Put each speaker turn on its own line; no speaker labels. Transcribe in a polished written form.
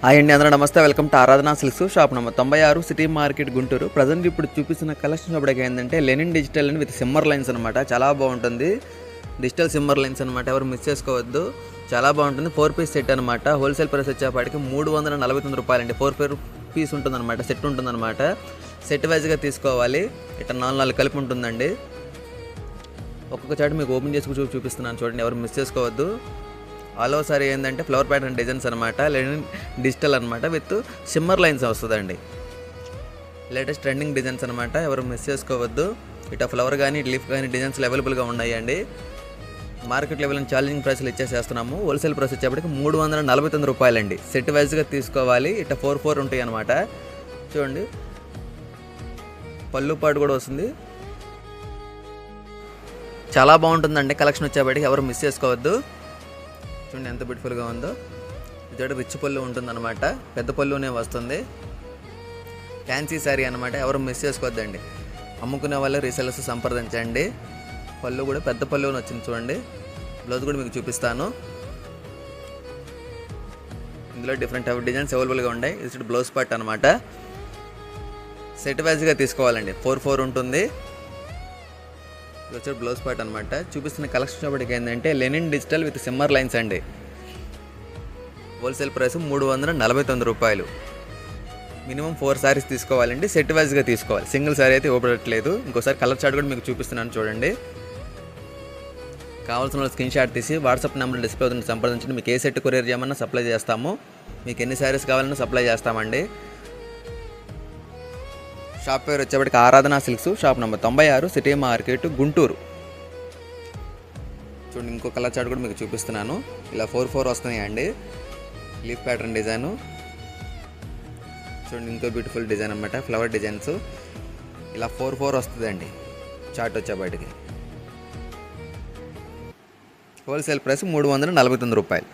Hi అండి, అందరూ నమస్తే. వెల్కమ్ టు ఆరాధన silks. Shop number 96, city market, Guntur. Present ఇప్పుడు చూపిస్తున్న కలెక్షన్ అప్పటికి ఏంటంటే లెనిన్ డిజిటల్ అని విత్ సిమ్మర్ లైన్స్ అనమాట. చాలా బాగుంటుంది. డిజిటల్ సిమ్మర్ లైన్స్ అనమాట, ఎవరు మిస్ చేసుకోవద్దు. చాలా బాగుంటుంది. 4 పీస్ సెట్ అనమాట. హోల్సేల్ ప్రైస్ వచ్చేపాటికి 349 రూపాయలండి. 4 పీస్ ఉంటుందన్నమాట, సెట్ ఉంటుందన్నమాట. సెట్ వైజ్గా తీసుకోవాలి. ఇట్లా 4 కలిపి ఉంటుందండి. ఒక్కొక్క చాటు మీకు ఓపెన్ చేసి చూపిస్తున్నాను చూడండి, ఎవరు మిస్ చేసుకోవద్దు. ఆల్ ఓవర్ సారీ ఏంటంటే ఫ్లవర్ ప్యాటర్న్ డిజైన్స్ అనమాట. లెనిన్ డిజిటల్ అనమాట విత్ షిమ్మర్ లైన్స్ వస్తుందండి. లేటెస్ట్ ట్రెండింగ్ డిజైన్స్ అనమాట, ఎవరు మిస్ చేసుకోవద్దు. ఇట్లా ఫ్లవర్ కానీ లీఫ్ కానీ డిజైన్స్లు అవైలబుల్గా ఉన్నాయండి. మార్కెట్ లెవెల్ ఛాలెంజింగ్ ప్రైస్లు ఇచ్చేసేస్తున్నాము. హోల్సేల్ ప్రైస్ వచ్చేప్పటికి 349 రూపాయలండి. సెట్ వైజ్గా తీసుకోవాలి. ఇట్లా 4 ఉంటాయి అనమాట. చూడండి, పళ్ళు పాటు కూడా వస్తుంది. చాలా బాగుంటుందండి కలెక్షన్ వచ్చేప్పటికి, ఎవరు మిస్ చేసుకోవద్దు. చూడండి ఎంత బ్యూటిఫుల్గా ఉందో. ఇది రిచ్ పళ్ళు ఉంటుందన్నమాట, పెద్ద పళ్ళునే వస్తుంది. ఫ్యాన్సీ శారీ అనమాట, ఎవరు మిస్ చేసుకోవద్దండి. అమ్ముకునే వాళ్ళు రీసెలర్స్ సంప్రదించండి. పళ్ళు కూడా పెద్ద పళ్ళుని వచ్చింది చూడండి. బ్లౌజ్ కూడా మీకు చూపిస్తాను. ఇందులో డిఫరెంట్ డిజైన్స్ అవైలబుల్గా ఉన్నాయి. ఇది బ్లౌజ్ పార్ట్ అనమాట. సెట్ వైజ్గా తీసుకోవాలండి. 4 ఉంటుంది. ఇది వచ్చి బ్లౌజ్ పార్ట్ అనమాట. చూపిస్తున్న కలెక్షన్ అప్పటికి ఏంటంటే లెనిన్ డిజిటల్ విత్ సిమ్మర్ లైన్స్ అండి. హోల్సేల్ ప్రైస్ 349 రూపాయలు. మినిమం 4 శారీస్ తీసుకోవాలండి. సెట్ వైజ్గా తీసుకోవాలి. సింగిల్ శారీ అయితే ఇవ్వబడట్లేదు. ఇంకోసారి కలర్ చార్ట్ కూడా మీకు చూపిస్తున్నాను చూడండి. కావాల్సిన వాళ్ళు స్క్రీన్ షాట్ తీసి వాట్సాప్ నెంబర్ డిస్ప్లే అవుతుంది, సంప్రదించండి. మీకు ఏ సెట్ కొరియర్ చేయమన్నా సప్లై చేస్తాము. మీకు ఎన్ని శారీస్ కావాలన్నా సప్లై చేస్తామండి. షాప్ పేరు వచ్చేప్పటికి ఆరాధన silks. Shop number 96, city market, Guntur. చూడండి, ఇంకో కలర్ చార్ట్ కూడా మీకు చూపిస్తున్నాను. ఇలా 4 వస్తున్నాయండి. Leaf pattern design. చూడండి, ఇంకో బ్యూటిఫుల్ డిజైన్ అనమాట, ఫ్లవర్ డిజైన్స్. ఇలా 4 వస్తుందండి చార్ట్ వచ్చేప్పటికి. హోల్సేల్ ప్రైస్ 349 రూపాయలు.